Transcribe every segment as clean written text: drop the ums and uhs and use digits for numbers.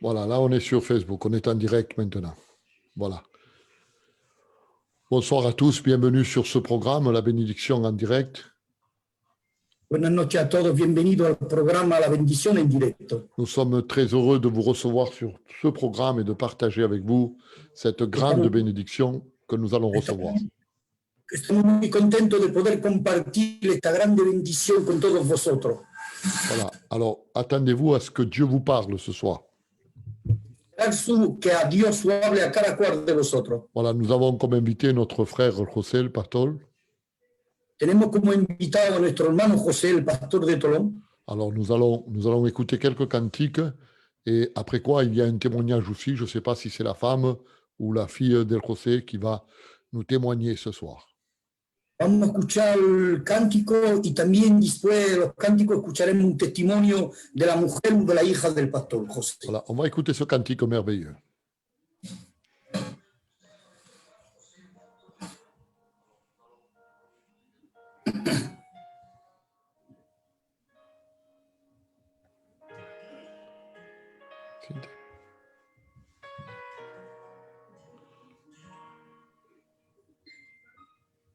Voilà, là on est sur Facebook, on est en direct maintenant. Voilà. Bonsoir à tous, bienvenue sur ce programme, la bénédiction en direct. Buenas noches a todos, bienvenidos al programa La Bendición en directo. Nous sommes très heureux de vous recevoir sur ce programme et de partager avec vous cette grande bénédiction que nous allons recevoir. Estamos muy contentos de poder compartir esta grande bendición con todos vosotros. Voilà, alors attendez-vous à ce que Dieu vous parle ce soir. Que a Dios hable a cada cual de vosotros. Voilà, nous avons comme invité notre frère José el Pastor. Tenemos como invitado a nuestro hermano José, el pastor de Tolón. Alors nous allons écouter quelques cantiques et après quoi il y a un témoignage aussi. Je ne sais pas si c'est la femme ou la fille del José qui va nous témoigner ce soir. Vamos a escuchar el cántico y también después de los cánticos escucharemos un testimonio de la mujer o de la hija del pastor José. Voilà, on va écouter ce cantique merveilleux.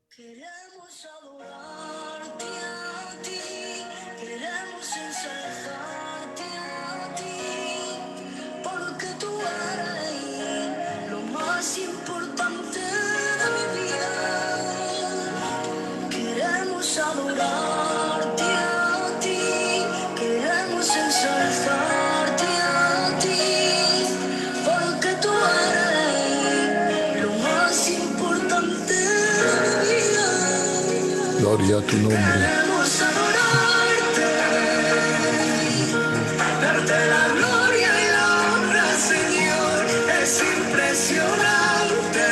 Queremos adorarte a ti, queremos ensalzarte a ti, porque tú eres lo más importante de mi vida. Queremos adorarte a ti, queremos ensalzarte a ti, porque tú eres lo más importante de mi vida. Gloria a tu nombre. Queremos adorarte, darte la gloria y la honra, Señor, es impresionante,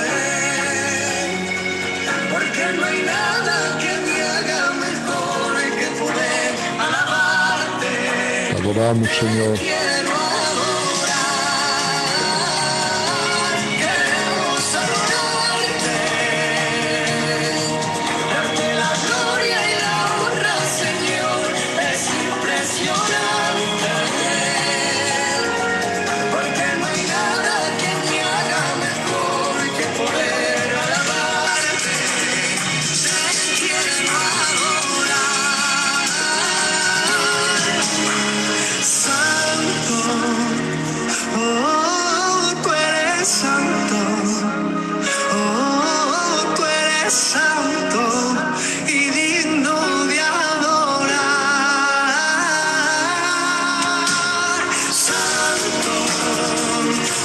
porque no hay nada que me haga mejor que poder alabarte. Adoramos, Señor. Quiero adorar, queremos adorarte, darte la gloria y la honra, Señor, es impresionante, porque no hay nada que me haga mejor que poder alabarte. Te quiero adorar, Santo, oh, tú eres santo. Oh, tú eres santo y digno de adorar. Santo,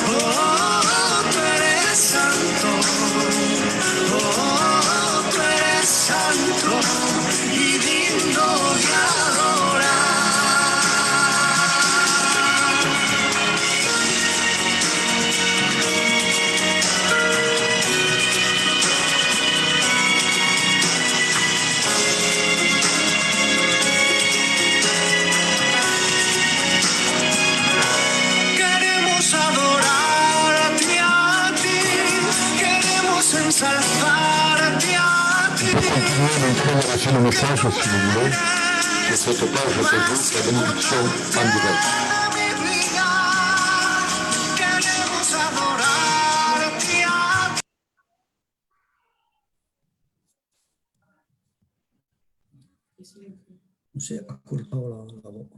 oh, tú eres santo. Oh, tú eres santo y digno de adorar. Queremos adorarte a ti, queremos ensalzarte a ti. Continuez le message si vous voulez sur cette page Facebook, la bénédiction en direct. Mi vida, queremos adorarte a ti. No sé, ha cortado la voz.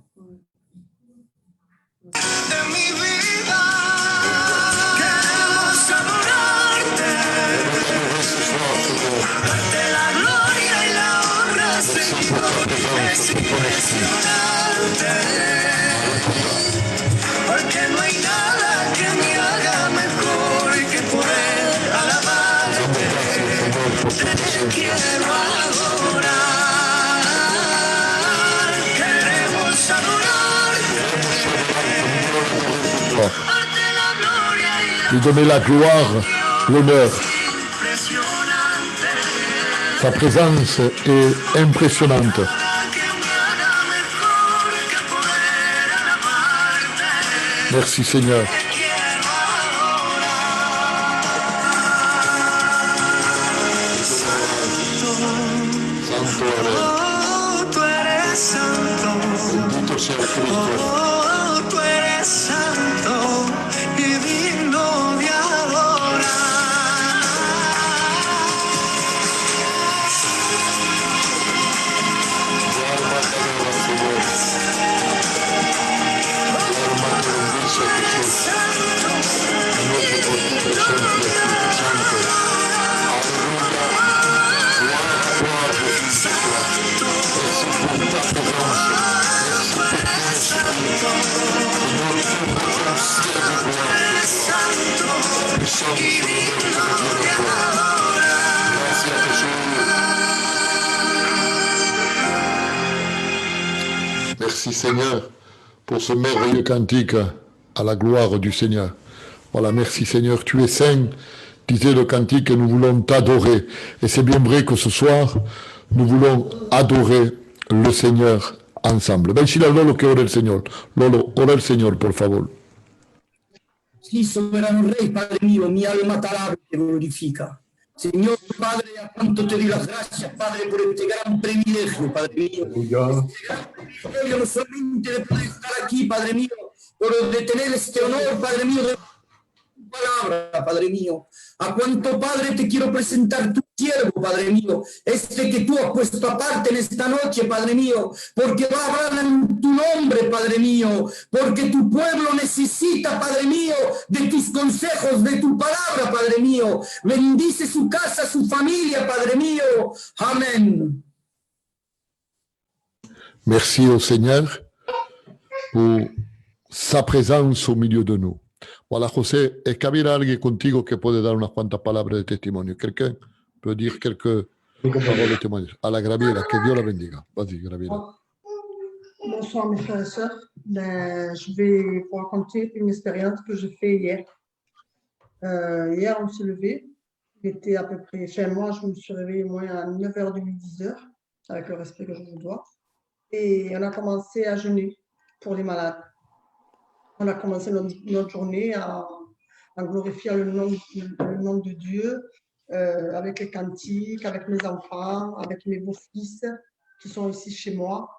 De mi vida, queremos adorarte, darte la gloria y la honra, Señor, es impresionante, porque no hay nada que me haga mejor que poder alabarte. Te quiero adorar, queremos adorarte, darte la gloria y la Lui donner la gloire, l'honneur. impresionante, Sa présence est impressionnante. que me haga mejor que poder alabarte. Merci Seigneur. Quiero adorar, Santo, Oh, tú eres santo. Bendito sea el Cristo. Oh, tú eres santo y digno de adorar. Mi alma te adora, Señor. Mi alma te bendice, Jesús. Señor, por tu presencia, Espíritu Santo. Aleluya. Gloria a Dios, Señor. Es tu gracia. Merci Seigneur pour ce merveilleux cantique à la gloire du Seigneur. Voilà, merci Seigneur, tu es saint, disait le cantique, et nous voulons t'adorer. Et c'est bien vrai que ce soir, nous voulons adorer le Seigneur ensemble. Ven, Sheila, Lolo, que ore el Señor. Lolo, ora el Señor, por favor. Sí, soberano Rey, Padre mío, mi alma te alaba y te glorifica. Señor Padre, a cuánto te doy las gracias, Padre, por este gran privilegio, Padre mío. Privilegio no solamente de poder estar aquí, Padre mío, pero de tener este honor, Padre mío, de tu palabra, Padre mío. A cuánto, Padre, te quiero presentar tu siervo, Padre mío, este que tú has puesto aparte en esta noche, Padre mío, porque va a hablar en tu nombre, Padre mío, porque tu pueblo necesita, Padre mío, de tus consejos, de tu palabra, Padre mío. Bendice su casa, su familia, Padre mío. Amén. Merci au Seigneur pour sa présence au milieu de nous. Voilà, José, es que había alguien contigo que puede dar unas cuantas palabras de testimonio. ¿Quelqu'un peut dire quelques paroles de témoignage? A la Graviera, que Dieu la bendiga. Vas-y, Graviera. Bonsoir mes frères et sœurs. Je vais vous raconter une expérience que j'ai faite hier. Hier, on s'est levé. Il était à peu près, moi, je me suis réveillée moins à 9h30, 10h, avec le respect que je vous dois. Et on a commencé à jeûner pour les malades. On a commencé notre journée en glorifiant le nom de Dieu, avec les cantiques, avec mes enfants, avec mes beaux-fils qui sont ici chez moi,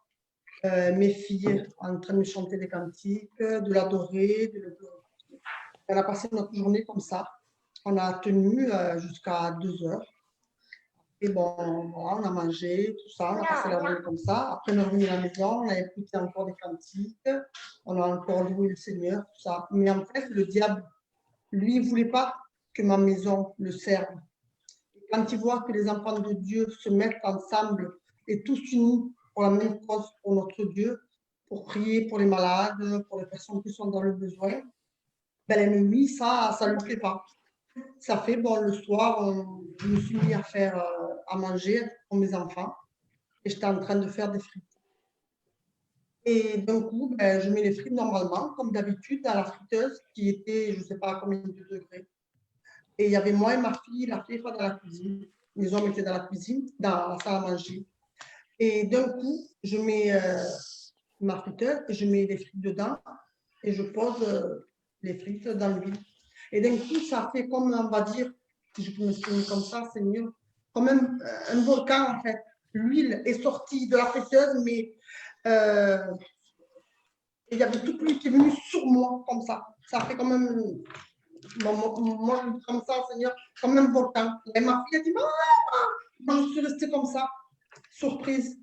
mes filles en train de chanter des cantiques, de l'adorer, de le glorifier. On a passé notre journée comme ça. On a tenu jusqu'à 2h. Et bon, voilà, on a mangé, tout ça, on a passé la journée comme ça. Après, on est revenu à la maison, on a écouté encore des cantiques, on a encore loué le Seigneur, tout ça. Mais en fait, le diable, lui, il ne voulait pas que ma maison le serve. Et quand il voit que les enfants de Dieu se mettent ensemble et tous unis pour la même cause, pour notre Dieu, pour prier pour les malades, pour les personnes qui sont dans le besoin, ben, l'ennemi, ça ne lui plaît pas. Ça fait, bon, le soir, je me suis mis à faire à manger pour mes enfants et j'étais en train de faire des frites. Et d'un coup, ben, je mets les frites normalement, comme d'habitude, dans la friteuse qui était, je ne sais pas à combien de degrés. Et il y avait moi et ma fille, la fille dans la cuisine. Les hommes étaient dans la cuisine, dans la salle à manger. Et d'un coup, je mets ma friteuse et je mets les frites dedans et je pose les frites dans le vide. Et d'un coup, ça fait comme, on va dire, si je peux m'exprimer comme ça, c'est mieux, comme un volcan en fait. L'huile est sortie de la friteuse, mais il y avait toute l'huile qui est venue sur moi, comme ça. Ça fait comme un, moi je dis comme ça, Seigneur, comme un volcan. Et ma fille a dit, maman, moi je suis restée comme ça, surprise.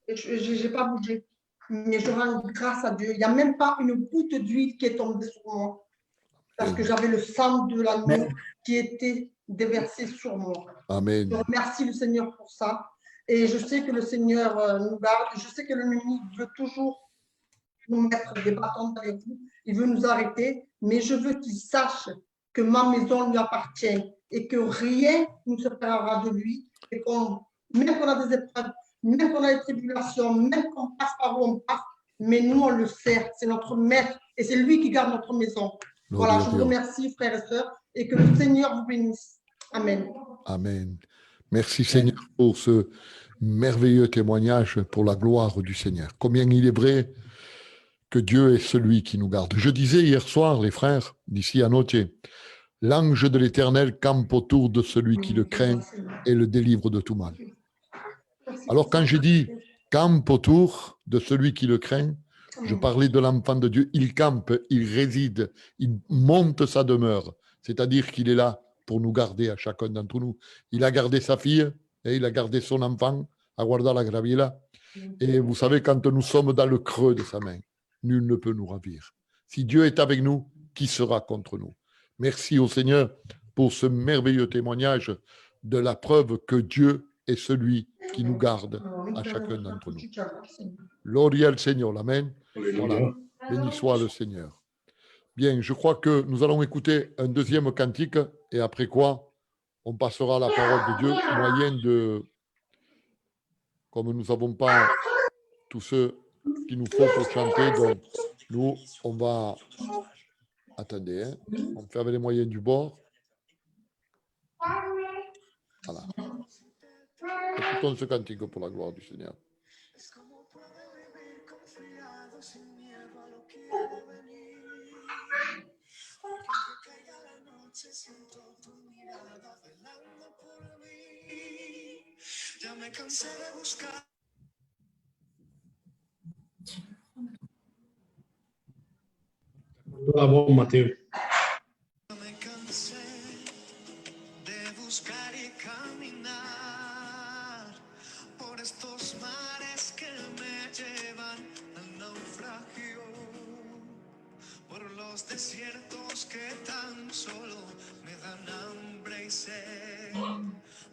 Et je n'ai pas bougé. Mais je rends grâce à Dieu. Il n'y a même pas une goutte d'huile qui est tombée sur moi. Parce que j'avais le sang de l'agneau qui était déversé sur moi. Amen. Je remercie le Seigneur pour ça. Et je sais que le Seigneur nous garde. Je sais que l'ennemi veut toujours nous mettre des bâtons dans les roues. Il veut nous arrêter. Mais je veux qu'il sache que ma maison lui appartient et que rien ne nous séparera de lui. Et même qu'on a des épreuves, même qu'on a des tribulations, même qu'on passe par où on passe, mais nous, on le sert. C'est notre maître et c'est lui qui garde notre maison. Voilà, je vous remercie, frères et sœurs, et que le Seigneur vous bénisse. Amen. Amen. Merci, Seigneur, pour ce merveilleux témoignage pour la gloire du Seigneur. Combien il est vrai que Dieu est celui qui nous garde. Je disais hier soir, les frères, d'ici à Noche, l'ange de l'Éternel campe autour de celui qui le craint et le délivre de tout mal. Alors quand j'ai dit campe autour de celui qui le craint, je parlais de l'enfant de Dieu. Il campe, il réside, il monte sa demeure. C'est-à-dire qu'il est là pour nous garder à chacun d'entre nous. Il a gardé sa fille et il a gardé son enfant, a guardado la Graviela. Et vous savez, quand nous sommes dans le creux de sa main, nul ne peut nous ravir. Si Dieu est avec nous, qui sera contre nous? Merci au Seigneur pour ce merveilleux témoignage de la preuve que Dieu est celui qui nous garde à chacun d'entre nous. Gloria al Seigneur, amen. Voilà, béni soit le Seigneur. Bien, je crois que nous allons écouter un deuxième cantique et après quoi, on passera à la parole de Dieu, moyen de, comme nous n'avons pas tout ce qu'il nous faut pour chanter, donc nous, on va, attendez, hein, on fait avec les moyens du bord. Voilà. Écoutons ce cantique pour la gloire du Seigneur. Ya me cansé de buscar. La voz, Mateo. Ya me cansé de buscar y caminar por estos mares que me llevan al naufragio, por los desiertos que tan solo me dan hambre y sed,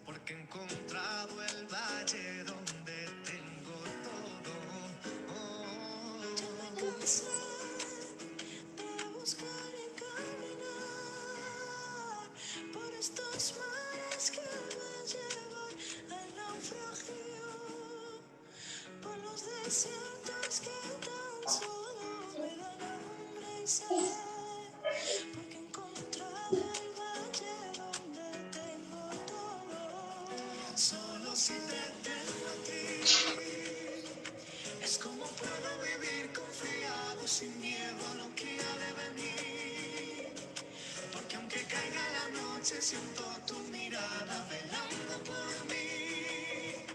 porque he encontrado el valle donde tengo todo. Ya me cansé de buscar y caminar por estos mares que me llevan al naufragio, por los desiertos que tan solo me dan hambre y sed, porque he encontrado el valle donde tengo todo. Solo si te tengo a ti, es como puedo vivir confiado sin miedo a lo que ha de venir, porque aunque caiga la noche siento tu mirada velando por mí.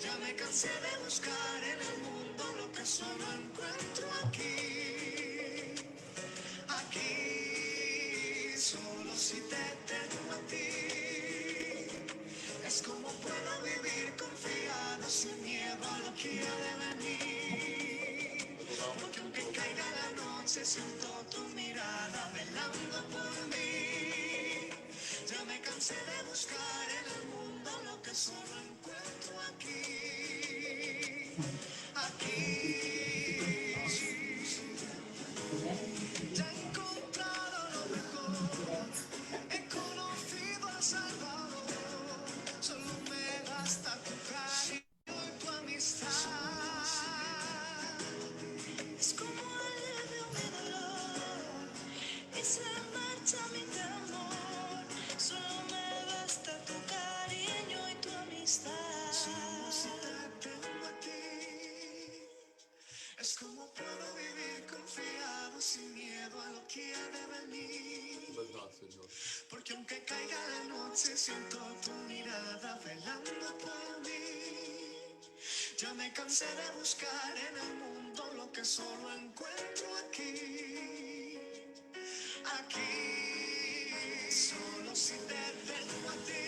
Ya me cansé de buscar en el mundo lo que solo encuentro aquí. Aquí, solo si te tengo a ti, es como puedo vivir confiado sin miedo a lo que ha de venir, porque aunque caiga la noche siento tu mirada velando por mí. Ya me cansé de buscar en el mundo lo que solo encuentro aquí. Aquí. Ya he encontrado lo mejor, he conocido al Salvador, solo me basta tu cariño y tu amistad. Es como alivio mi dolor y se marcha mi temor, solo me basta tu cariño y tu amistad. Solo si te tengo a ti, es como puedo vivir confiado sin miedo a lo que ha de venir, porque aunque caiga la noche siento tu mirada velando por mí. Ya me cansé de buscar en el mundo lo que solo encuentro aquí. Aquí, solo si te tengo a ti,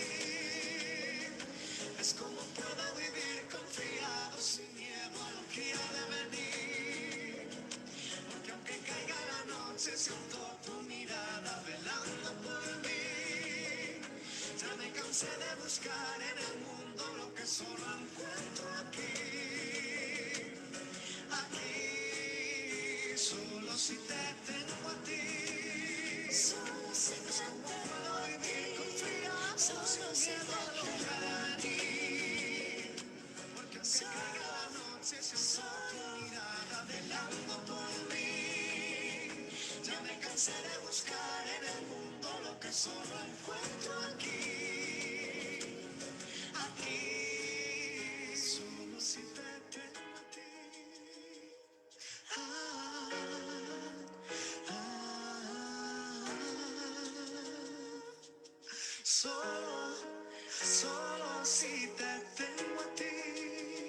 es como puedo vivir confiado sin miedo a lo que ha de venir, porque aunque caiga la noche siento tu mirada velando por mí. Ya me cansé de buscar en el mundo lo que solo encuentro aquí. Aquí, solo si te tengo a ti, solo si te tengo a vivir confiado, solo si te tengo a ti, porque aunque caiga la noche siento tu mirada velando por mí. Ya me cansé de buscar en el mundo lo que solo encuentro aquí. Aquí, solo si te tengo a ti. Solo si te tengo a ti.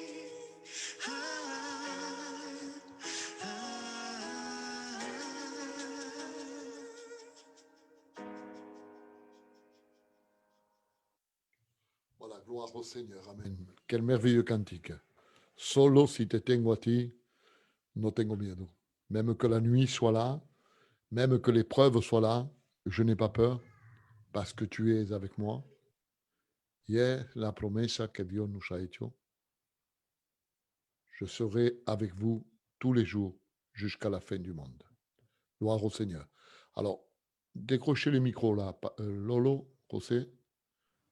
gloire au Seigneur, amén. Quel merveilleux cantique. Solo si te tengo a ti, no tengo miedo. Même que la nuit soit là, même que l'épreuve soit là, je n'ai pas peur parce que tu es avec moi. Y es la promesa que Dios nos a hecho. Je serai avec vous tous les jours jusqu'à la fin du monde. Gloire au Seigneur. Alors, décrochez le micro là. Lolo, José,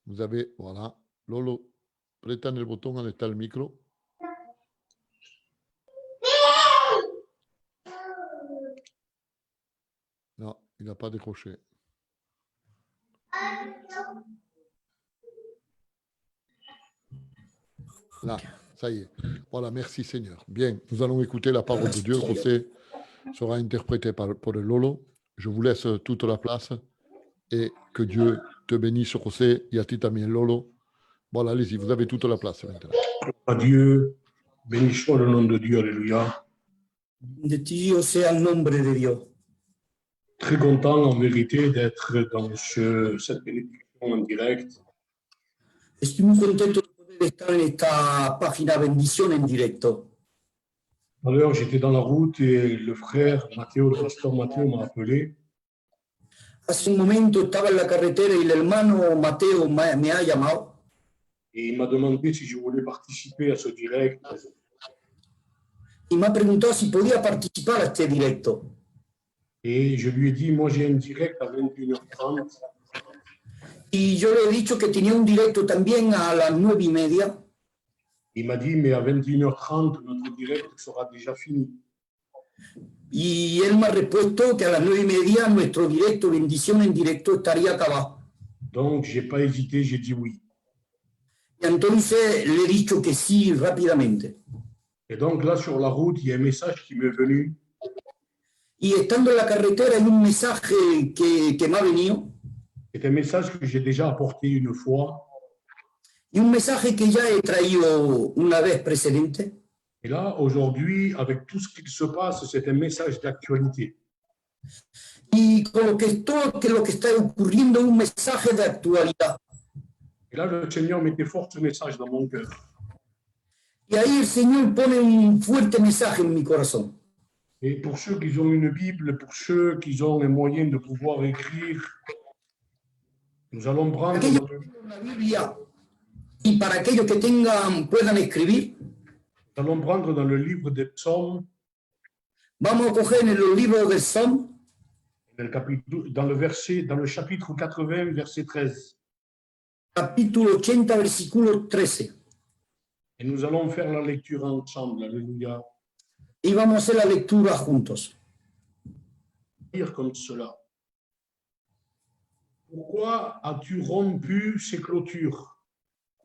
vous avez, voilà. Lolo, apretan el botón donde está el micro. Non, il n'a pas décroché. Là, ça y est. Voilà, merci Seigneur. Bien, nous allons écouter la parole de Dieu. José sera interprété pour le Lolo. Je vous laisse toute la place et que Dieu te bénisse, José, et à ti también, Lolo. Voilà, allez-y, vous avez toute la place maintenant. À Dieu, béni soit le nom de Dieu, alléluia. Bendito sea el nombre de Dios. Très content en vérité d'être dans cette bénédiction en direct. Estoy muy contento de poder estar en esta página Bendición en directo. Tout à l'heure, j'étais dans la route et le frère Mathéo, le pasteur Mathéo m'a appelé. Hace un momento estaba en la carretera y el hermano Mateo me ha llamado Et il m'a demandé si je voulais participer à ce direct. y me ha preguntado si podía participar a este directo. Et je lui ai dit, moi j'ai un direct à 21h30. Y yo le he dicho que tenía un directo también a las 9:30. Il m'a dit, mais à 21h30, notre direct sera déjà fini. Y él me ha respuesto que a las 9:30 nuestro directo, Bendición en directo, estaría acabado. Donc, je n'ai pas hésité, j'ai dit oui. Y entonces le he dicho que sí rápidamente. Et donc là, sur la route, il y a un message qui m'est venu. Y estando en la carretera hay un mensaje que me ha venido. C'est un message que j'ai déjà apporté une fois. Y un mensaje que ya he traído una vez precedente. Et là, aujourd'hui, avec tout ce qui se passe, c'est un message d'actualité. Y con lo que está ocurriendo es un mensaje de actualidad. Et là, le Seigneur mettait fort ce message dans mon cœur. Y ahí el Señor pone un fuerte mensaje en mi corazón. Et pour ceux qui ont une Bible, pour ceux qui ont les moyens de pouvoir écrire, nous allons prendre Aquellos que tengan una Biblia y para aquellos que puedan escribir, dans le livre des psaumes, vamos a coger en los libros del Salmo, dans le chapitre 80, verset 13. capítulo 80, versículo 13. Et nous allons faire la lecture ensemble. Alléluia. Y vamos a hacer la lectura juntos. Dire comme cela. Pourquoi as-tu rompu ces clôtures,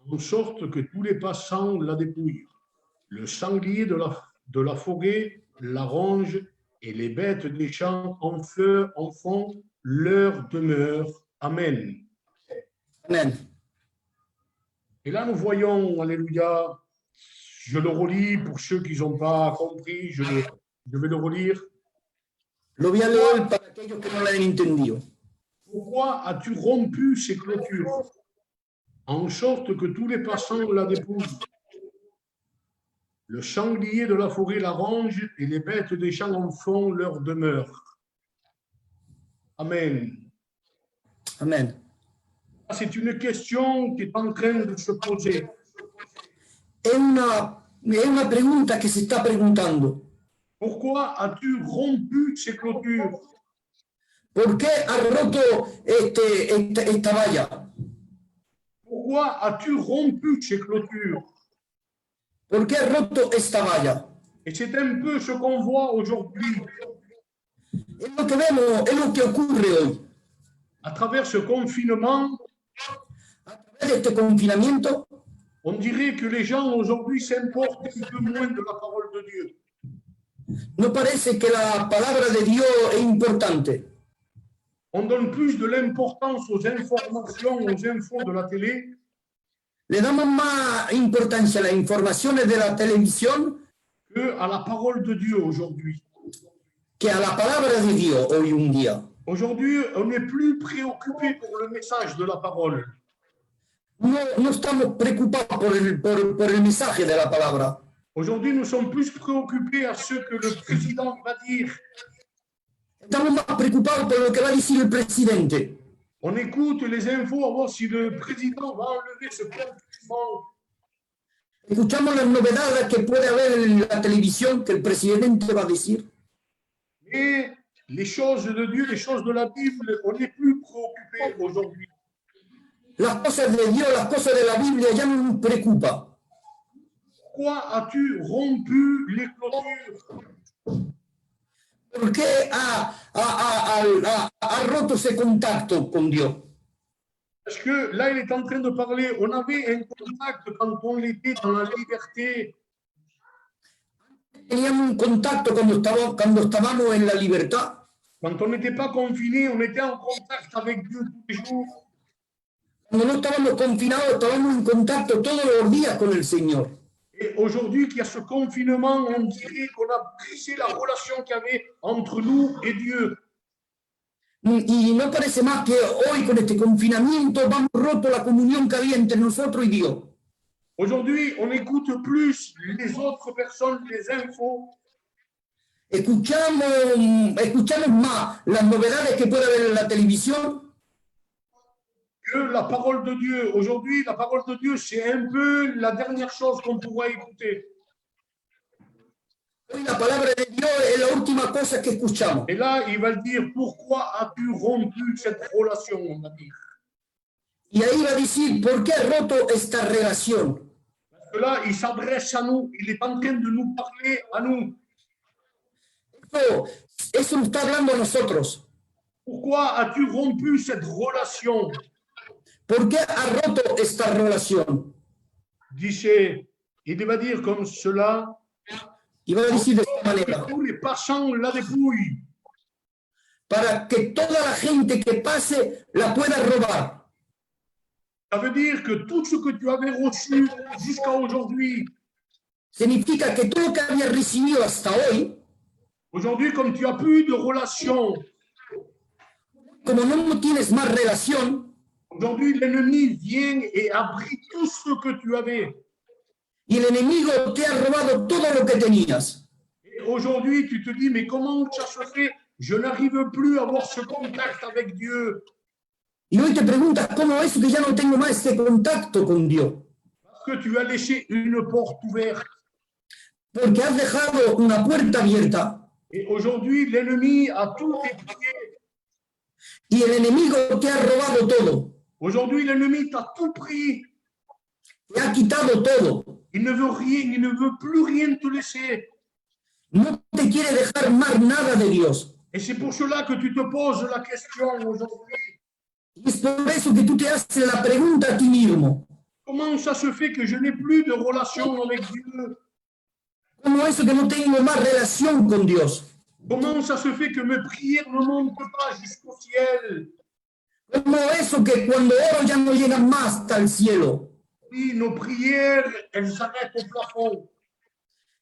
en sorte que tous les passants la dépouillent? Le sanglier de la forêt la ronge, et les bêtes des champs en font leur demeure. Amen. Amén. Et là, nous voyons, alléluia, je le relis pour ceux qui n'ont pas compris, je vais le relire. Lo voy a leer para aquellos que no la han entendido. Pourquoi as-tu rompu ces clôtures, en sorte que tous les passants la dépouillent? Le sanglier de la forêt la ronge, et les bêtes des champs en font leur demeure. Amen. Amén. C'est une question qui est en train de se poser. Es una pregunta que se está preguntando. Pourquoi as-tu rompu ces clôtures? ¿Por qué has roto esta valla? Pourquoi as-tu rompu ces clôtures? ¿Por qué has roto esta valla? Et c'est un peu ce qu'on voit aujourd'hui. Es lo que vemos, es lo que ocurre hoy. À travers ce confinement, A través de este confinamiento, on dirait que les gens aujourd'hui s'importent un peu moins de la parole de Dieu. no parece que la palabra de Dios es importante. On donne plus de l'importance aux informations, aux infos de la télé, Le damos más importancia a las informaciones de la televisión que à la parole de Dieu aujourd'hui. que a la palabra de Dios hoy un día. Aujourd'hui, on n'est plus préoccupé pour le message de la parole. no estamos preocupados por el mensaje de la palabra. Aujourd'hui, nous sommes plus préoccupés à ce que le président va dire. Estamos más preocupados por lo que va a decir el presidente. On écoute les infos à voir si le président va enlever ce confinement. Escuchamos las novedades que puede haber en la televisión que el presidente va a decir. Et les choses de Dieu, les choses de la Bible, on n'est plus préoccupés aujourd'hui. Las cosas de Dios, las cosas de la Biblia ya no nos preocupa. Pourquoi as-tu rompu les clôtures? ¿Por qué ha roto ese contacto con Dios? Parce que là, il est en train de parler. On avait un contact quand on était dans la liberté. Teníamos un contacto cuando estábamos en la libertad. Quand on n'était pas confiné, on était en contact avec Dieu tous les jours. Cuando no estábamos confinados, estábamos en contacto todos los días con el Señor. Et aujourd'hui, qu'il y a ce confinement, on dirait qu'on a brisé la relation qu'il y avait entre nous et Dieu. Y no parece más que hoy con este confinamiento vamos roto la comunión que había entre nosotros y Dios. Aujourd'hui, on écoute plus les autres personnes, les infos, Escuchamos más las novedades que puede haber en la televisión que la parole de Dieu. Aujourd'hui, la parole de Dieu, c'est un peu la dernière chose qu'on pourra écouter. Hoy la palabra de Dios es la última cosa que escuchamos. Et là, il va dire, pourquoi as-tu rompu cette relation, on va dire. Y ahí va a decir, ¿por qué ha roto esta relación? Parce que là, il s'adresse à nous, il est en train de nous parler à nous. Eso nos está hablando a nosotros. Pourquoi as-tu rompu cette relation? ¿Por qué ha roto esta relación? Dice, il va dire comme cela, Y va a decir de esta manera, tous les passants la dépouillent. para que toda la gente que pase la pueda robar. Ça veut dire que tout ce que tu avais reçu jusqu'à aujourd'hui, Significa que todo lo que había recibido hasta hoy, aujourd'hui, comme tu as plus de relation, como no tienes más relación, aujourd'hui, l'ennemi vient et a pris tout ce que tu avais. y el enemigo te ha robado todo lo que tenías. Et aujourd'hui, tu te dis, mais comment ça se fait? Je n'arrive plus à avoir ce contact avec Dieu. Y hoy te preguntas, ¿cómo es que ya no tengo más este contacto con Dios? Parce que tu as laissé une porte ouverte. Porque has dejado una puerta abierta Et aujourd'hui, l'ennemi a tout déplié. y el enemigo te ha robado todo, Aujourd'hui, l'ennemi t'a tout pris. te ha quitado todo. Il ne veut rien, il ne veut plus rien te laisser. No te quiere dejar más nada de Dios. Et c'est pour cela que tu te poses la question aujourd'hui. Y es por eso que tú te haces la pregunta a ti mismo. Comment ça se fait que je n'ai plus de relation avec Dieu? ¿Cómo es que no tengo más relación con Dios? Comment ça se fait que mes prières ne montent pas jusqu'au ciel? ¿Cómo eso que cuando oro ya no llegan más hasta el cielo? Oui, nos prières, elles s'arrêtent au plafond.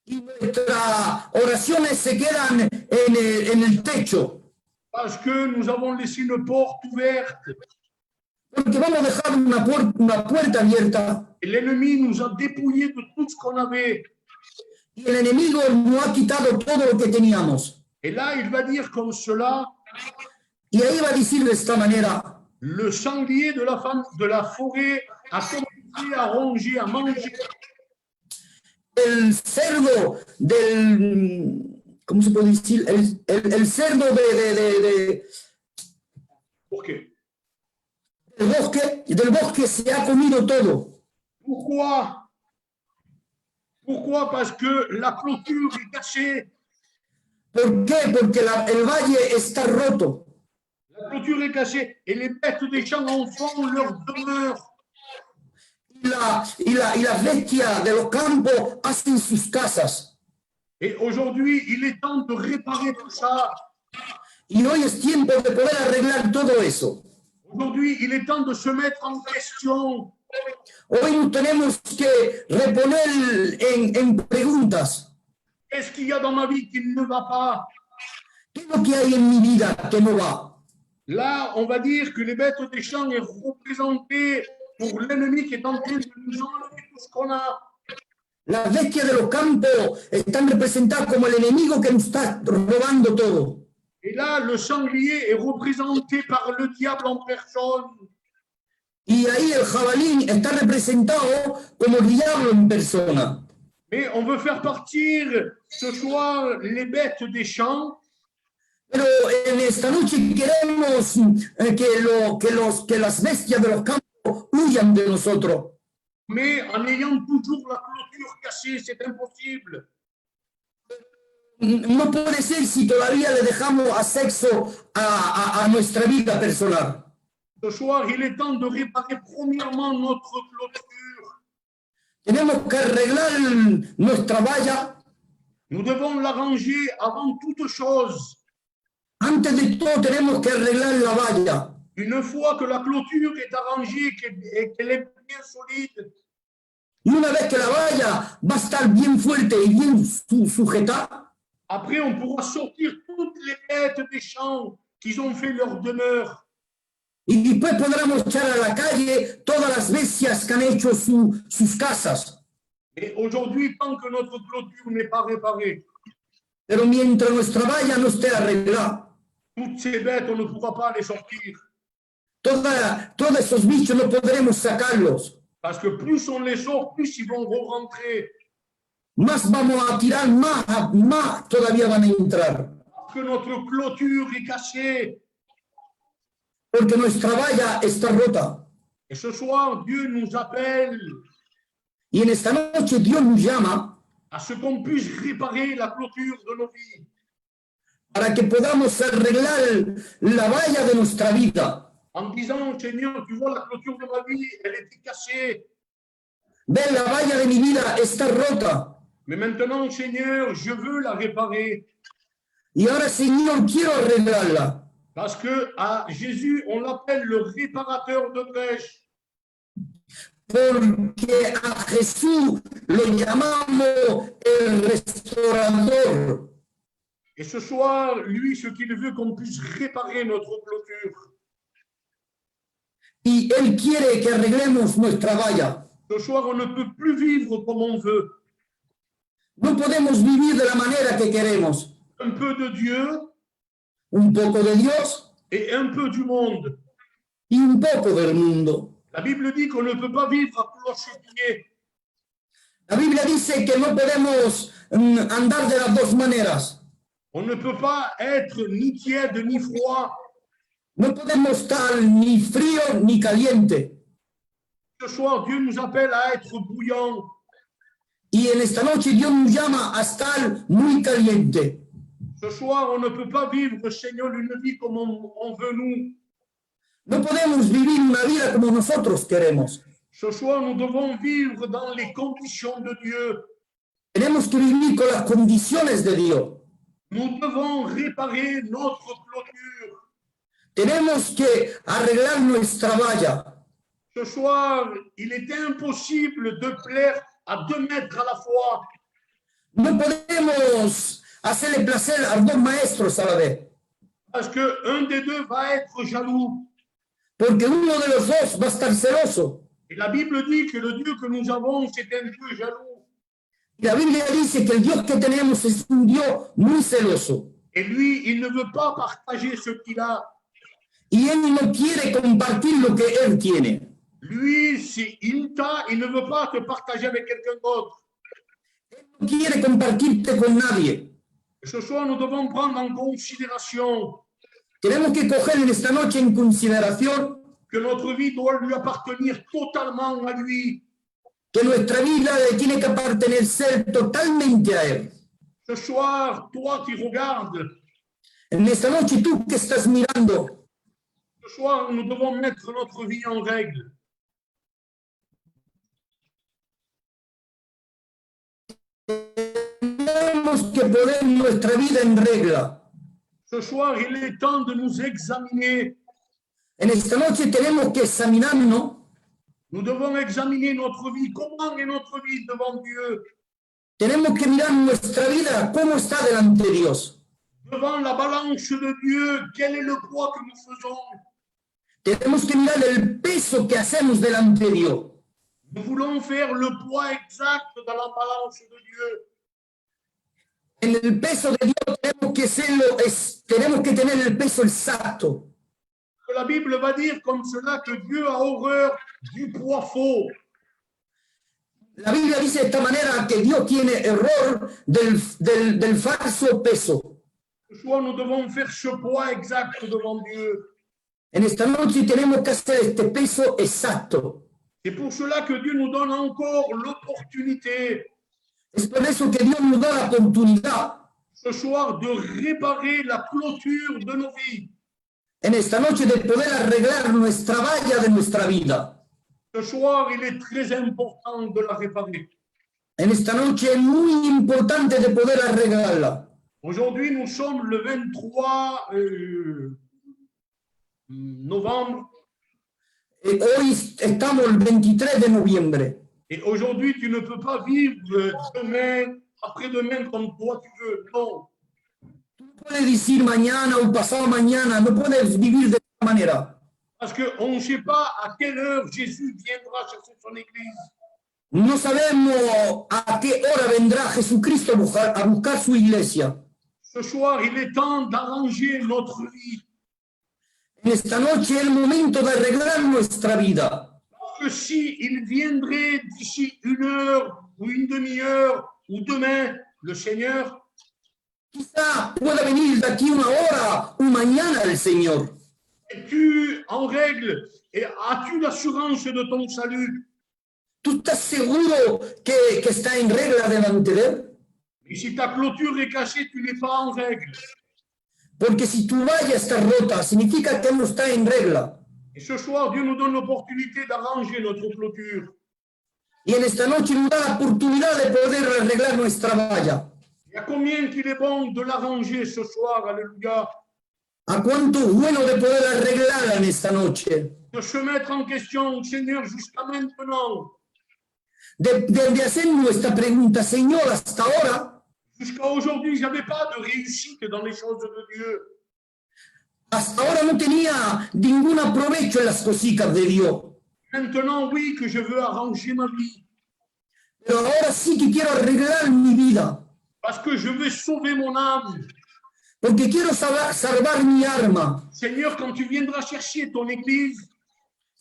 Y nuestras oraciones se quedan en el techo. Parce que nous avons laissé une porte ouverte. Porque vamos a dejar una puerta abierta Et l'ennemi nous a dépouillés de tout ce qu'on avait. y el enemigo nos ha quitado todo lo que teníamos. Et là, il va dire comme cela, Y ahí va a decir de esta manera, le sanglier de la forêt a commencé à ronger, à manger. el cerdo ¿cómo se puede decir? El cerdo ¿Por qué? del bosque se ha comido todo. Pourquoi? Pourquoi? Parce que la clôture est cachée. ¿Por qué? Porque el valle está roto. La clôture est cachée et les bêtes des champs en font leur demeure. Y las bestias de los campos hacen sus casas. Et aujourd'hui, il est temps de réparer tout ça. Y hoy es tiempo de poder arreglar todo eso. Aujourd'hui, il est temps de se mettre en question. Hoy nos tenemos que reponer en preguntas. Qu'est-ce qu'il y a dans ma vie qui ne va pas? ¿Qué es lo que hay en mi vida que no va? Là, on va dire que les bêtes des champs est représenté pour l'ennemi qui est en train de nous enlever tout ce qu'on a. Las bestias de los campos están representadas como el enemigo que nos está robando todo. Et là, le sanglier est représenté par le diable en personne. Y ahí el jabalí está representado como el diablo en persona. Mais on veut faire partir ce soir les bêtes des champs. Pero en esta noche queremos que las bestias de los campos huyan de nosotros. Mais en ayant toujours la clôture cassée, c'est impossible. No puede ser si todavía le dejamos acceso a nuestra vida personal. Ce soir, il est temps de réparer premièrement notre clôture. Tenemos que arreglar nuestra valla. Nous devons l'arranger avant toute chose. Antes de todo tenemos que arreglar la valla. Une fois que la clôture est arrangée et qu'elle est bien solide, Y una vez que la valla va a estar bien fuerte y bien sujetada, après on pourra sortir toutes les bêtes des champs qui ont fait leur demeure. y después podremos echar a la calle todas las bestias que han hecho sus casas. Et aujourd'hui, tant que notre clôture n'est pas réparée, Pero mientras nuestra valla no esté arreglada, toutes ces bêtes, on ne pourra pas les sortir. todos esos bichos no podremos sacarlos. Parce que plus on les sort, plus ils vont re-rentrer. Más vamos a tirar, más todavía van a entrar. Parce que notre clôture est cassée. Porque nuestra valla está rota. Et ce soir, Dieu nous appelle Y en esta noche Dios nos llama à ce qu'on puisse réparer la clôture de nos vies. para que podamos arreglar la valla de nuestra vida. En disant, Seigneur, tu vois la clôture de ma vie, elle était cassée. Ven, la valla de mi vida está rota. Mais maintenant, Seigneur, je veux la réparer. Y ahora, Señor, quiero arreglarla. Parce que à Jésus, on l'appelle le réparateur de brèches. Porque a Jesús lo llamamos el restaurador. Et ce soir, lui, ce qu'il veut, qu'on puisse réparer notre clôture. Y Él quiere que arreglemos nuestra valla. Ce soir, on ne peut plus vivre comme on veut. No podemos vivir de la manera que queremos. Un peu de Dieu Un poco de Dios et un peu du monde. y un poco del mundo. La Bible dit qu'on ne peut pas vivre à cloche-pied. La Biblia dice que no podemos andar de las dos maneras. On ne peut pas être ni tiède ni froid. No podemos estar ni frío ni caliente. Ce soir, Dieu nous appelle à être bouillant. Y en esta noche Dios nos llama a estar muy caliente. Ce soir, on ne peut pas vivre, Seigneur, une vie comme on veut nous. No podemos vivir una vida como nosotros queremos. Ce soir, nous devons vivre dans les conditions de Dieu. Tenemos que vivir con las condiciones de Dios. Nous devons réparer notre clôture. Tenemos que arreglar nuestra valla. Ce soir, il est impossible de plaire à 2 maîtres à la fois. No podemos hacerle placer a dos maestros a la vez. Parce qu'un des deux va être jaloux. Porque uno de los dos va a estar celoso. Et la Bible dit que le Dieu que nous avons, c'est un Dieu jaloux. Y la Biblia dice que el Dios que tenemos es un Dios muy celoso. Et lui, il ne veut pas partager ce qu'il a. Y Él no quiere compartir lo que Él tiene. Lui, il ne veut pas te partager avec quelqu'un d'autre. No quiere compartirte con nadie. Ce soir, nous devons prendre en considération Tenemos que coger en esta noche en consideración que notre vie doit lui appartenir totalement à lui. que nuestra vida le tiene que pertenecer totalmente a Él. Ce soir, toi qui regardes, En esta noche tú que estás mirando, ce soir, nous devons mettre notre vie en règle. tenemos que poner nuestra vida en regla. Ce soir, il est temps de nous examiner. En esta noche tenemos que examinarnos. Nous devons examiner notre vie. Comment est notre vie devant Dieu? Tenemos que mirar nuestra vida, cómo está delante de Dios. Devant la balance de Dieu, quel est le poids que nous faisons? Tenemos que mirar el peso que hacemos delante de Dios. Nous voulons faire le poids exact dans la balance de Dieu. En el peso de Dios tenemos que tener el peso exacto. Que la Bible va dire comme cela que Dieu a horreur du poids faux. La Biblia dice de esta manera que Dios tiene error del falso peso. Ce soir, nous devons faire ce poids exact devant Dieu. En esta noche tenemos que hacer este peso exacto. C'est pour cela que Dieu nous donne encore l'opportunité Es por eso que Dios nos da la oportunidad ce soir de réparer la clôture de nos vies. en esta noche de poder arreglar nuestra valla de nuestra vida. Ce soir, il est très important de la réparer. En esta noche es muy importante de poder arreglarla. Aujourd'hui, nous sommes le 23 novembre. Hoy estamos el 23 de noviembre. Et aujourd'hui, tu ne peux pas vivre demain, après-demain comme toi tu veux. Non. Tú no puedes decir mañana o pasado mañana, no puedes vivir de esta manera. Parce qu'on ne sait pas à quelle heure Jésus viendra chercher son église. No sabemos a qué hora vendrá Jesucristo a buscar su iglesia. Ce soir, il est temps d'arranger notre vie. En esta noche es el momento de arreglar nuestra vida. Que si il viendrait d'ici 1 heure ou une demi-heure ou demain, le Seigneur, Quizá pueda venir de aquí una hora o mañana el Señor. es-tu en règle et as-tu l'assurance de ton salut? ¿Tú estás seguro que está en regla delante de Él? Et si ta clôture est cassée, tu n'es pas en règle. Porque si tu valla está rota, significa que no está en regla. Et ce soir, Dieu nous donne l'opportunité d'arranger notre clôture. Y en esta noche nos da la oportunidad de poder arreglar nuestra valla. Il y a combien qu'il est bon de l'arranger ce soir, alléluia, ¿A cuánto es bueno de poder arreglarla en esta noche? de se mettre en question, Seigneur, jusqu'à maintenant, De hacer nuestra pregunta, Señor, hasta ahora, jusqu'à aujourd'hui, je n'avais pas de réussite dans les choses de Dieu. hasta ahora no tenía ningún provecho en las cositas de Dios. Maintenant, oui, que je veux arranger ma vie, Pero ahora sí que quiero arreglar mi vida. parce que je veux sauver mon âme. Porque quiero salvar mi alma. Seigneur, quand tu viendras chercher ton église,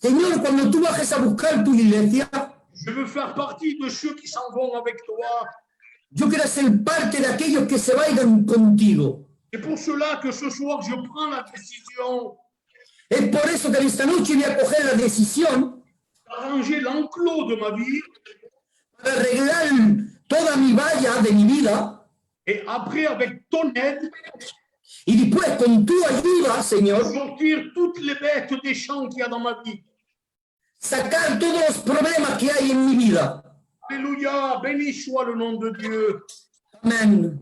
Señor, cuando tú bajes a buscar tu iglesia, je veux faire partie de ceux qui s'en vont avec toi. yo quiero ser parte de aquellos que se vayan contigo. C'est pour cela que ce soir, je prends la décision Es por eso que en esta noche voy a coger la decisión d'arranger l'enclos de ma vie para arreglar toda mi valla de mi vida et après, avec ton aide, y después con tu ayuda, Señor, sortir toutes les bêtes des champs qu'il y a dans ma vie. sacar todos los problemas que hay en mi vida. Alléluia, béni soit le nom de Dieu. Amén.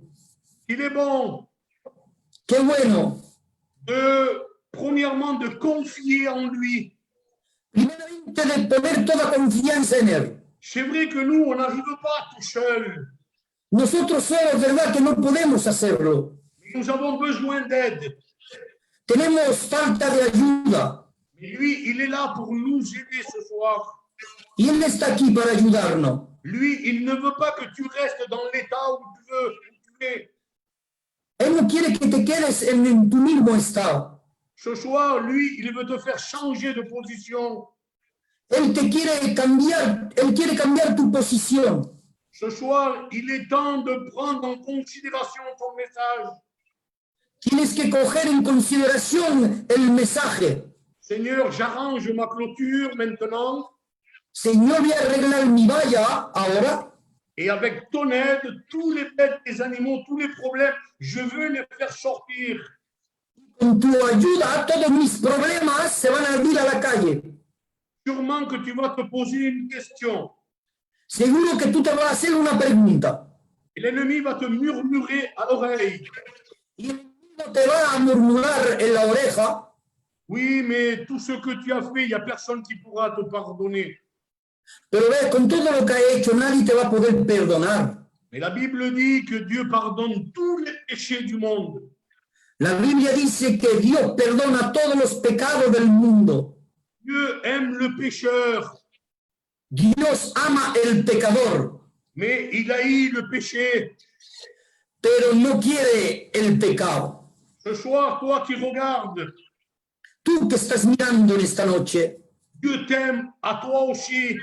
Il est bon Qué bueno. premièrement, de confier en lui. Primeramente de poner toda confianza en Él. C'est vrai que nous, on n'arrive pas tout seul. Nosotros somos, ¿verdad?, que no podemos hacerlo. Nous avons besoin d'aide. Tenemos falta de ayuda. Mais lui, il est là pour nous aider ce soir. Y Él está aquí para ayudarnos. Lui, il ne veut pas que tu restes dans l'état où tu es. Él no quiere que te quedes en tu mismo estado. Ce soir, lui, il veut te faire changer de position. Él quiere cambiar tu posición. Ce soir, il est temps de prendre en considération ton message. Tienes que coger en consideración el mensaje. Seigneur, j'arrange ma clôture maintenant Señor, voy a arreglar mi valla ahora. et avec ton aide, tous les bêtes, les animaux, tous les problèmes, je veux les faire sortir. Con tu ayuda, todos mis problemas se van a ir a la calle. Sûrement que tu vas te poser une question. Seguro que tú te vas a hacer una pregunta. Et l'ennemi va te murmurer à l'oreille. Y el enemigo te va a murmurar en la oreja. Oui, mais tout ce que tu as fait, il n'y a personne qui pourra te pardonner. Pero ves, con todo lo que ha hecho, nadie te va a poder perdonar. Mais la Bible dit que Dieu pardonne tous les péchés du monde. La Biblia dice que Dios perdona todos los pecados del mundo. Dieu aime le pécheur, Dios ama el pecador, mais il haït le péché. pero no quiere el pecado. Ce soir, toi qui regardes, Tú que estás mirando en esta noche, Dieu t'aime à toi aussi.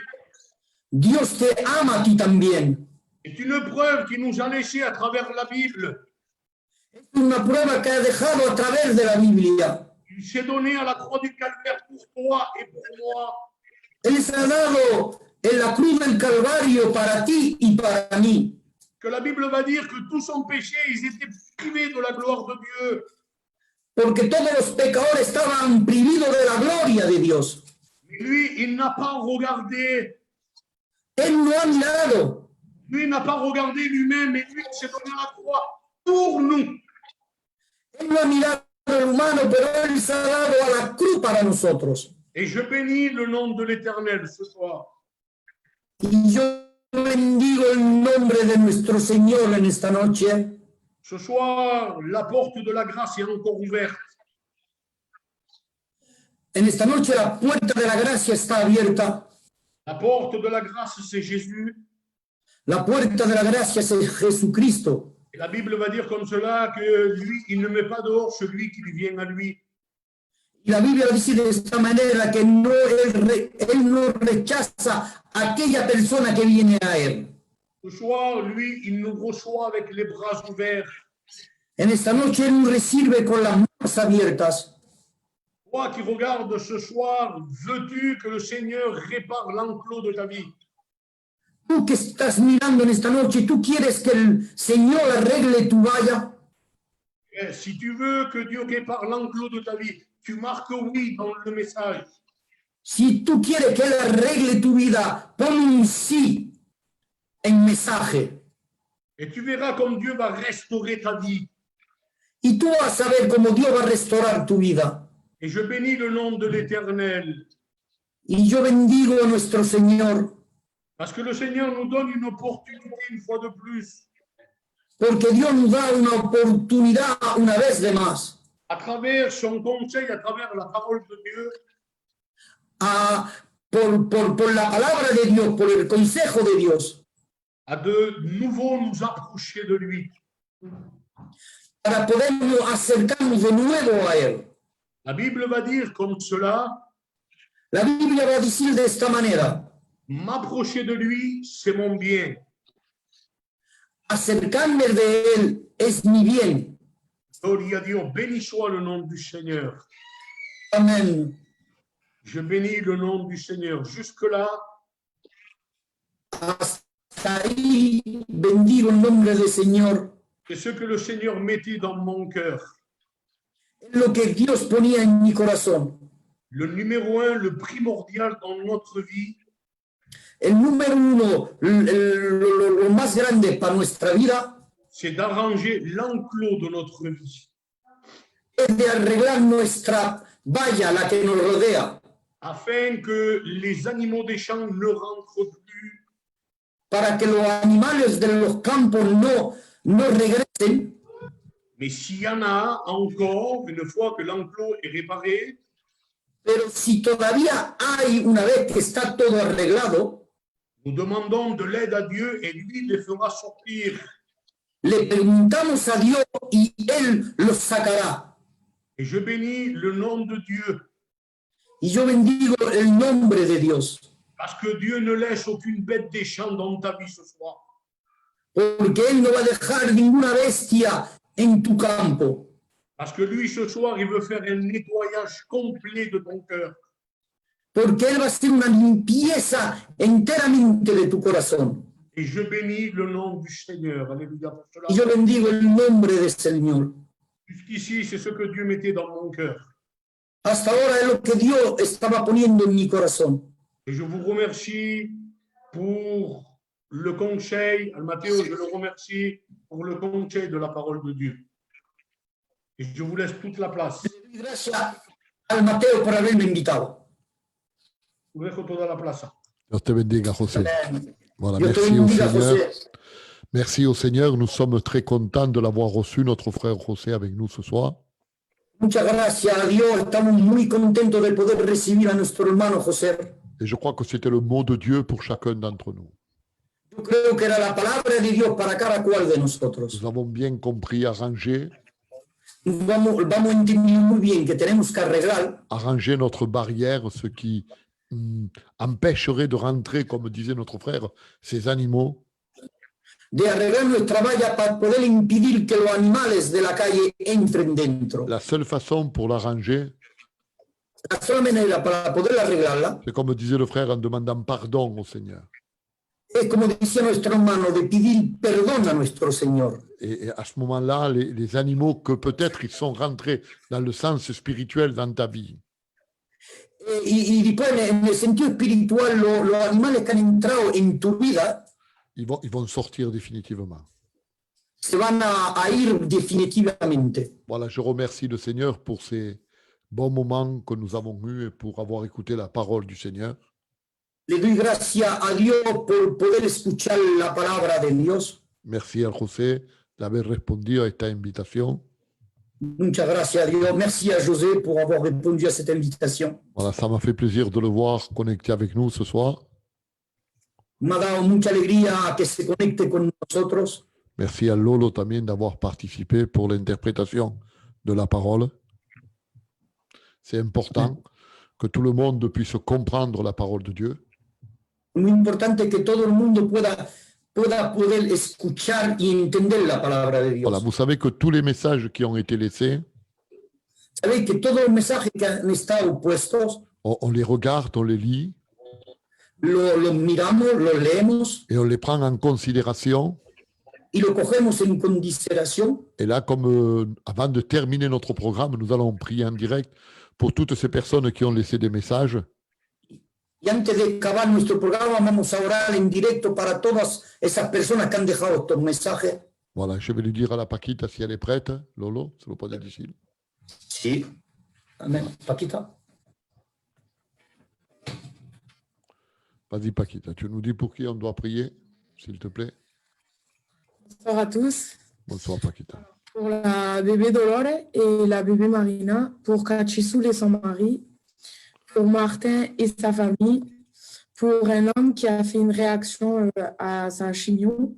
Dios te ama a ti también. C'est une preuve qu'il nous a laissé à travers la Bible. Es una prueba que ha dejado a través de la Biblia. Il s'est donné à la croix du Calvaire pour toi et pour moi. Él se ha dado en la cruz del Calvario para ti y para mí. Que la Bible va dire que tout son péché, ils étaient privés de la gloire de Dieu. Porque todos los pecadores estaban privados de la gloria de Dios. Mais lui, il n'a pas regardé. Él no ha mirado. Lui, il n'a pas regardé lui-même, mais lui, il s'est donné à la croix pour nous. Él no ha mirado al humano, pero Él se ha dado a la cruz para nosotros. Et je bénis le nom de l'Éternel ce soir. Y yo bendigo el nombre de nuestro Señor en esta noche. Ce soir, la porte de la grâce est encore ouverte. En esta noche la puerta de la gracia está abierta. La porte de la grâce, c'est Jésus. La puerta de la gracia es Jesucristo. Et la Bible va dire comme cela que lui, il ne met pas dehors celui qui vient à lui. Y la Biblia dice de esta manera que no, él no rechaza a aquella persona que viene a Él. Ce soir, lui, il nous reçoit avec les bras ouverts. En esta noche Él nos recibe con las manos abiertas. Toi qui regardes ce soir, veux-tu que le Seigneur répare l'enclos de ta vie? Tú que estás mirando en esta noche, ¿tú quieres que el Señor arregle tu valla? Et si tu veux que Dieu répare l'enclos de ta vie, tu marques oui dans le message. Si tú quieres que Él arregle tu vida, pon un sí en mensaje. Et tu verras comme Dieu va restaurer ta vie. Y tú vas a ver cómo Dios va a restaurar tu vida. Et je bénis le nom de l'Éternel. Y yo bendigo a nuestro Señor, Parce que le Seigneur nous donne une opportunité une fois de plus, porque Dios nos da una oportunidad una vez de más à travers son conseil, à travers la parole de Dieu, por la palabra de Dios, por el consejo de Dios, à de nouveau nous approcher de lui. para podernos acercarnos de nuevo a Él. La Bible va dire comme cela, La Biblia va a decir de esta manera: m'approcher de lui, c'est mon bien. acercarme de Él es mi bien. Gloria a Dieu, béni soit le nom du Seigneur. Amén. Je bénis le nom du Seigneur. Jusque-là, Hasta ahí bendigo el nombre del Señor. c'est ce que le Seigneur mettait dans mon cœur. Es lo que Dios ponía en mi corazón. Le numéro un, le primordial dans notre vie, El número uno, lo más grande para nuestra vida, c'est d'arranger l'enclos de notre vie, es de arreglar nuestra valla, la que nos rodea, afin que les animaux des champs ne rentrent plus, para que los animales de los campos no regresen. mais s'il y en a encore, une fois que l'enclos est réparé, Pero si todavía hay, una vez que está todo arreglado, nous demandons de l'aide à Dieu et lui les fera sortir. le preguntamos a Dios y Él los sacará. Et je bénis le nom de Dieu, Y yo bendigo el nombre de Dios, parce que Dieu ne laisse aucune bête des champs dans ta vie ce soir. porque Él no va a dejar ninguna bestia en tu campo. Parce que lui, ce soir, il veut faire un nettoyage complet de ton cœur. Porque Él va a hacer una limpieza enteramente de tu corazón. Et je bénis le nom du Seigneur. Alléluia pour cela. Y yo bendigo el nombre del Señor. Jusqu'ici, c'est ce que Dieu mettait dans mon cœur. Hasta ahora es lo que Dios estaba poniendo en mi corazón. Et je vous remercie pour le conseil. Matteo, je le remercie pour le conseil de la parole de Dieu. Et je vous laisse toute la place. Gracias al Mateo por haberme invitado. Vous dejo toda la plaza. Dios te bendiga, José. Amén. Voilà, Dios te merci au bendiga, Seigneur. José. Merci au Seigneur, nous sommes très contents de l'avoir reçu, notre frère José, avec nous ce soir. Muchas gracias a Dios, estamos muy contentos de poder recibir a nuestro hermano José. Et je crois que c'était le mot de Dieu pour chacun d'entre nous. Yo creo que era la palabra de Dios para cada cual de nosotros. Nous avons bien compris arranger Vamos entendiendo muy bien que tenemos que arranger notre barrière, ce qui empêcherait de rentrer, comme disait notre frère, ces animaux. de arreglar nuestra valla para poder impedir que los animales de la calle entren dentro. La seule façon pour l'arranger, La sola manera para poder arreglarla c'est comme disait le frère en demandant pardon au Seigneur. es, como decía nuestro hermano, de pedir perdón a nuestro Señor. Et à ce moment-là, les animaux que peut-être ils sont rentrés dans le sens spirituel dans ta vie, Y después, en el sentido espiritual, los animales que han entrado en tu vida ils vont sortir définitivement. se van a ir definitivamente. Voilà, je remercie le Seigneur pour ces bons moments que nous avons eus et pour avoir écouté la parole du Seigneur. Le doy gracias a Dios por poder escuchar la palabra de Dios. Merci à José d'avoir répondu à esta invitación. Muchas gracias a Dios. Merci à José pour avoir répondu à cette invitation. Voilà, ça m'a fait plaisir de le voir connecté avec nous ce soir. Me ha dado mucha alegría que se conecte con nosotros. Merci à Lolo también d'avoir participé pour l'interprétation de la parole. C'est important que tout le monde puisse comprendre la parole de Dieu. Muy importante que todo el mundo pueda poder escuchar y entender la palabra de Dios. Voilà, vous savez que tous les messages qui ont été laissés, Sabéis que todos los mensajes que han estado puestos, on les regarde, on les lit los miramos, los leemos et on les prend en considération. y lo cogemos en consideración. Et là, comme avant de terminer notre programme, nous allons prier en direct pour toutes ces personnes qui ont laissé des messages. Y antes de acabar nuestro programa, vamos a orar en directo para todas esas personas que han dejado estos mensajes. Voilà, je vais lui dire à la Paquita si elle est prête. Lolo, c'est le pas difficile. Sí. Amén. Paquita. Vas-y, Paquita, tu nous dis pour qui on doit prier, s'il te plaît. Bonsoir à tous. Bonsoir, Paquita. Pour la bébé Dolores et la bébé Marina, pour Kachisoul et son mari, pour Martin et sa famille, pour un homme qui a fait une réaction à sa chignon,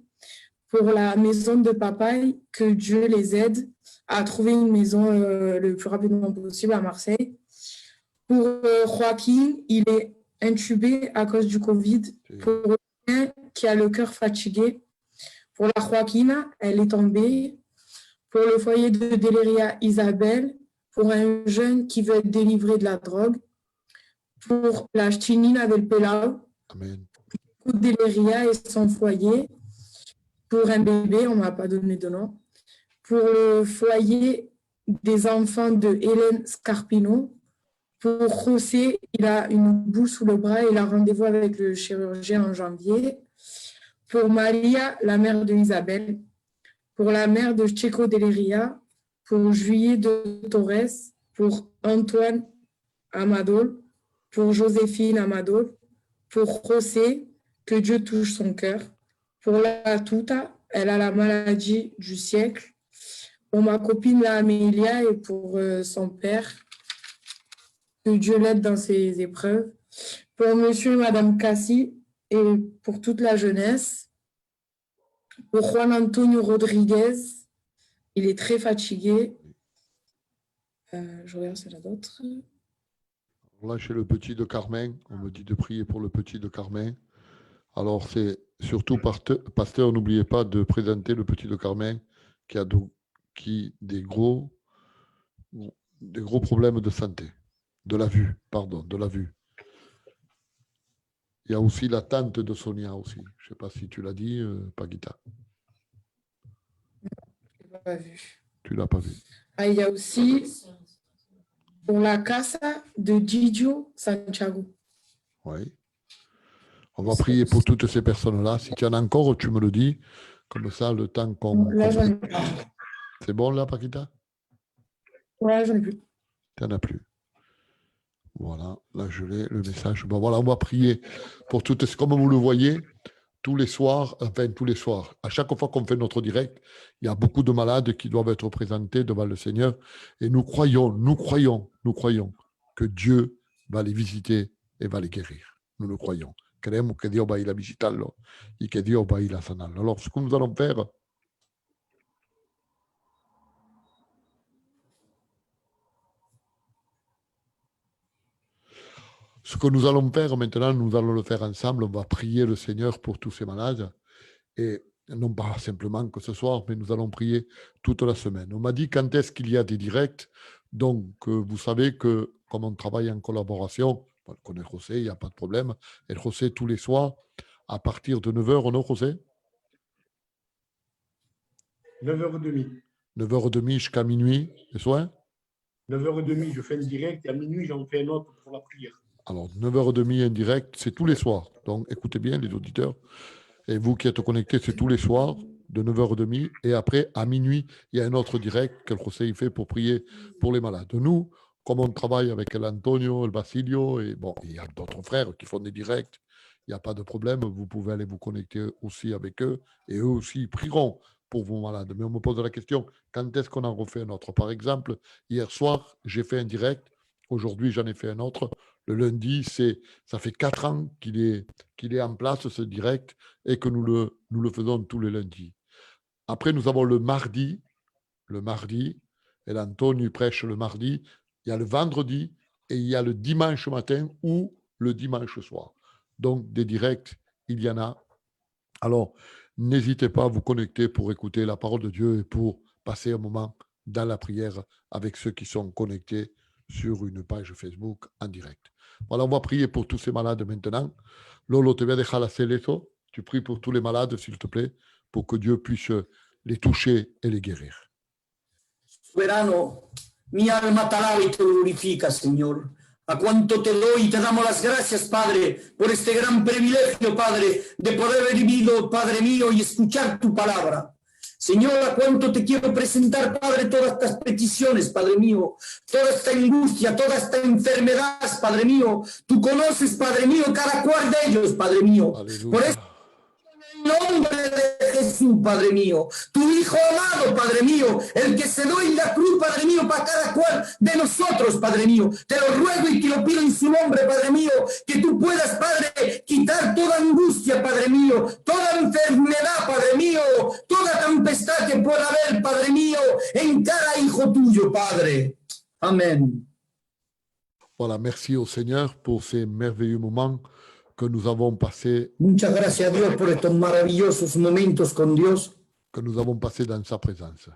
pour la maison de Papaye, que Dieu les aide à trouver une maison le plus rapidement possible à Marseille. Pour Joaquin, il est intubé à cause du Covid. Pour un qui a le cœur fatigué. Pour la Joaquina, elle est tombée. Pour le foyer de Déléria Isabelle, pour un jeune qui veut être délivré de la drogue. Pour la Chinina del Pelao, Amen. pour Déléria et son foyer. Pour un bébé, on ne m'a pas donné de nom. Pour le foyer des enfants de Hélène Scarpino. Pour José, il a une boule sous le bras et il a rendez-vous avec le chirurgien en janvier. Pour Maria, la mère de Isabelle. Pour la mère de Checo Deleria. Pour Juillet de Torres. Pour Antoine Amadol. Pour Joséphine Amadol. Pour José, que Dieu touche son cœur. Pour la Tuta, elle a la maladie du siècle. Pour ma copine la Amélia et pour son père, que Dieu l'aide dans ses épreuves. Pour monsieur et madame Cassi et pour toute la jeunesse. Pour Juan Antonio Rodriguez, il est très fatigué. Je regarde s'il y en a d'autres. Là, chez le petit de Carmen, on me dit de prier pour le petit de Carmen. Alors, c'est surtout, pasteur, n'oubliez pas de présenter le petit de Carmen qui a des gros problèmes de santé, de la vue. Il y a aussi la tante de Sonia aussi. Je ne sais pas si tu l'as dit, Paquita. Je l'ai pas vu. Tu ne l'as pas vu. Ah, il y a aussi pour la casa de Didio Santiago. Oui. On va prier pour toutes ces personnes-là. Si tu en as encore, tu me le dis. Comme ça, le temps qu'on... Là, j'en ai plus. C'est bon, là, Paquita? Ouais, j'en ai plus. Tu n'en as plus. Voilà, là, je l'ai, le message. Bon, voilà, on va prier pour toutes... Comme vous le voyez, tous les soirs, à chaque fois qu'on fait notre direct, il y a beaucoup de malades qui doivent être présentés devant le Seigneur. Et nous croyons que Dieu va les visiter et va les guérir. Nous le croyons. Creemos que Dios va a ir a visitarlo y que Dios va a ir a sanarlo. Alors, ce que nous allons faire, maintenant, nous allons le faire ensemble. On va prier le Seigneur pour tous ces malades. Et non pas simplement que ce soir, mais nous allons prier toute la semaine. On m'a dit quand est-ce qu'il y a des directs. Donc, vous savez que comme on travaille en collaboration, on connaît José, il n'y a pas de problème. Et José, tous les soirs, à partir de 9h, on a José 9h30. 9h30 jusqu'à minuit, les soins 9h30, je fais un direct et à minuit, j'en fais un autre pour la prière. Alors, 9h30 en direct, c'est tous les soirs. Donc, écoutez bien, les auditeurs. Et vous qui êtes connectés, c'est tous les soirs, de 9h30. Et après, à minuit, il y a un autre direct que le José fait pour prier pour les malades. Nous, comme on travaille avec l'Antonio, le Basilio, et bon, il y a d'autres frères qui font des directs, il n'y a pas de problème. Vous pouvez aller vous connecter aussi avec eux. Et eux aussi, ils prieront pour vos malades. Mais on me pose la question, quand est-ce qu'on en refait un autre? Par exemple, hier soir, j'ai fait un direct. Aujourd'hui, j'en ai fait un autre. Le lundi, ça fait 4 ans qu'il est en place, ce direct, et que nous le faisons tous les lundis. Après, nous avons le mardi, et l'Antonio prêche le mardi. Il y a le vendredi, et il y a le dimanche matin ou le dimanche soir. Donc, des directs, il y en a. Alors, n'hésitez pas à vous connecter pour écouter la parole de Dieu et pour passer un moment dans la prière avec ceux qui sont connectés sur une page Facebook en direct. Voilà, on va prier pour tous ces malades maintenant. Lolo, te voy a dejar hacer eso. Tu pries pour tous les malades, s'il te plaît, pour que Dieu puisse les toucher et les guérir. Soberano, mi alma te alaba y te glorifica, Señor. A cuánto te doy y te damos las gracias, Padre, por este gran privilegio, Padre, de poder haber vivido, Padre mío, y escuchar tu palabra. Señor, a cuánto te quiero presentar, Padre, todas estas peticiones, Padre mío, toda esta angustia, toda esta enfermedad, Padre mío. Tú conoces, Padre mío, cada cual de ellos, Padre mío. Aleluya. Por eso, en el nombre de Jesús, Padre mío, tu Hijo amado, Padre mío, el que se dio en la cruz, Padre mío, para cada cual de nosotros, Padre mío. Te lo ruego y te lo pido en su nombre, Padre mío, que tú puedas, Padre, quitar toda angustia, Padre mío, toda enfermedad, Padre mío, toda tempestad que pueda haber, Padre mío, en cada hijo tuyo, Padre. Amén. Voilà, merci au Seigneur pour ces merveilleux moments que nous avons passés, Muchas gracias a Dios por estos maravillosos momentos con Dios dans sa présence.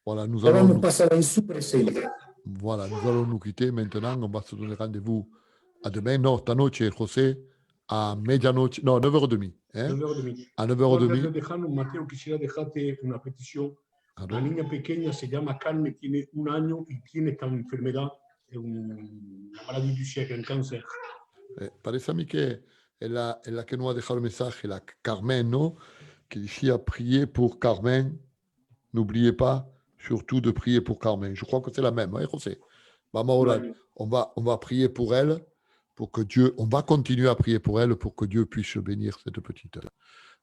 Voilà, que hemos pasado en su presencia. nous allons nous quitter maintenant. On va se donner rendez-vous à demain. Non, esta noche, José, à medianoche, non, 9h30. Hein? 9h30. À Antes 9h30. de dejarnos, Mateo, quisiera dejarte una petición. La niña pequeña se llama Carmen, tiene 1 año y tiene esta enfermedad, una maladie du siècle, un cáncer. Parece a mí que es la que nos ha dejado el mensaje, la Carmen, ¿no? Que decía prier pour Carmen. N'oubliez pas surtout de prier pour Carmen. Je crois que c'est la même, hein, José? Vamos a orar. On va prier pour elle, pour que Dieu, on va continuer à prier pour elle, pour que Dieu puisse bénir cette petite.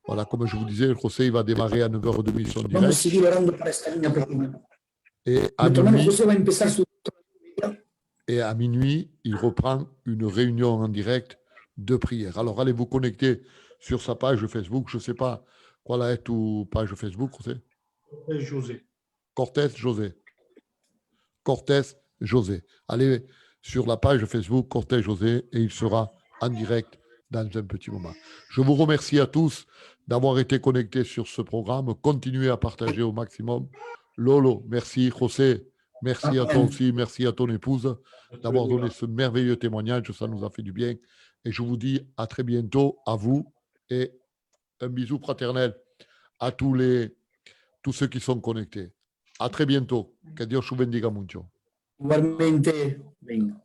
Voilà, comme je vous disais, José, il va démarrer à 9h30 son Vamos a direct. seguir orando para esta niña pequeña. Et à Nuestro hermano minuit, José va a empezar su il reprend une réunion en direct de prière. Alors, allez vous connecter sur sa page Facebook. Je ne sais pas, quelle est ta page Facebook, José? José. Cortés José. Allez sur la page Facebook Cortés José et il sera en direct dans un petit moment. Je vous remercie à tous d'avoir été connectés sur ce programme. Continuez à partager au maximum. Lolo, merci. José, merci à toi aussi. Merci à ton épouse d'avoir donné ce merveilleux témoignage. Ça nous a fait du bien. Et je vous dis à très bientôt, à vous, et un bisou fraternel à tous ceux qui sont connectés. À très bientôt. Que Dios os bendiga mucho. igualmente. Venga.